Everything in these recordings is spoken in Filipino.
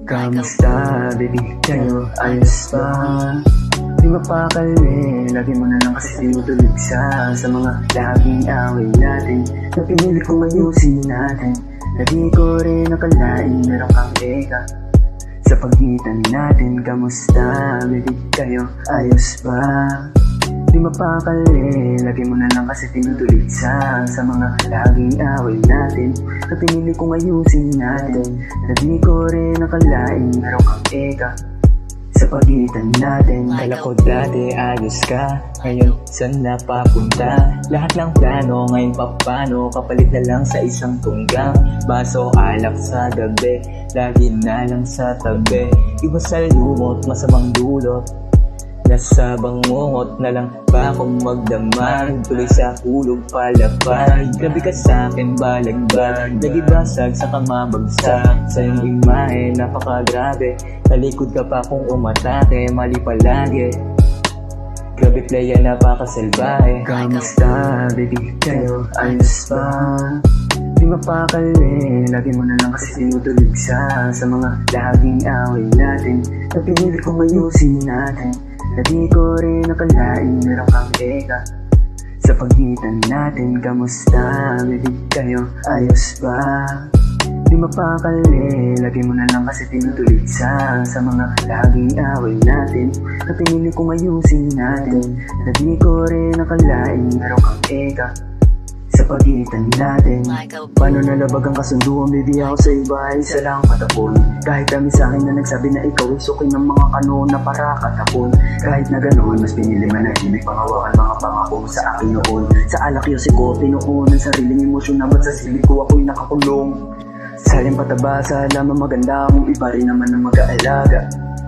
Kamusta, baby? Kayo, ayos ba? Di mapakali, lagi mo na lang kasi tinutulig sa mga laging away natin. Napinilit kong ayusin natin, na di ko rin nakalain meron kang teka sa pagitan natin. Kamusta, baby? Kayo, ayos ba? Di mapakali, lagi mo na lang kasi tinutulig sa mga laging away natin. Napinilit kong ayusin natin, na di ko rin nakalain meron kang teka sa pagitan natin. Kala ko dati ayos ka, ngayon saan napapunta? Lahat ng plano ngayon papano, kapalit na lang sa isang tunggang baso alak sa gabi, lagi na lang sa tabi. Iba sa lumot, masamang dulot, nasa bangungot na lang ba kung magdamag, tuloy sa hulog palapag. Grabe ka sa'kin balagbag, nagibasag sa kamabagsak, sa iyong imahe napakagrabe, talikod ka pa kung umatake, mali palagi. Grabe playa, napakasalbahe. Kamusta, baby? Kayo, ayos ba? Di mapakali, lagi mo na lang kasi tinutulig sa mga laging away natin. Napinilit kong ayusin natin, na di ko rin nakalain meron kang teka sa pagitan natin. Kamusta, baby? Kayo, ayos ba? Di mapakali, lagi mo na lang kasi tinutulig sa mga laging away natin. Napinilit kong ayusin natin, na di ko rin nakalain meron kang teka sa pagitan natin. Paano nalabag ang kasunduan, baby? Ako sa iba ay isa lang patapon. Kahit dami sa akin na nagsabi na ikaw ay suki ng mga kanon na para katapon. Kahit na ganoon, mas pinili manahimik, pangawakan mga pangako sa akin noon. Sa alak yung sikote noon, ang sariling emosyon na ba't sa silid ko ako'y nakakulong. Sayang pataba sa alaman maganda kung iba rin naman ang mag-aalaga.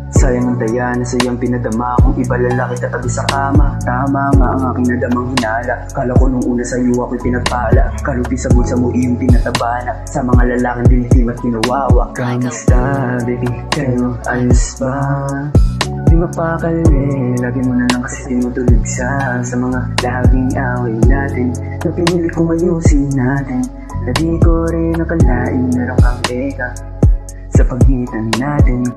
Sayang ang daya na sa'yong pinadama kung iba lalaki katabi sa kama. Tama nga ang aking nadamang hinala, kala ko nung una sa'yo ako'y pinagpala. Kalupi sa bulsa mo iyong tinatabana, sa mga lalaking dinitim at kinawawa. Kamusta, baby? Kayo, ayos ba? Di mapakali, lagi mo na lang kasi tinutulig sa mga laging away natin. Napinilit kong ayusin natin, na di ko rin nakalain meron kang teka sa pagitan natin.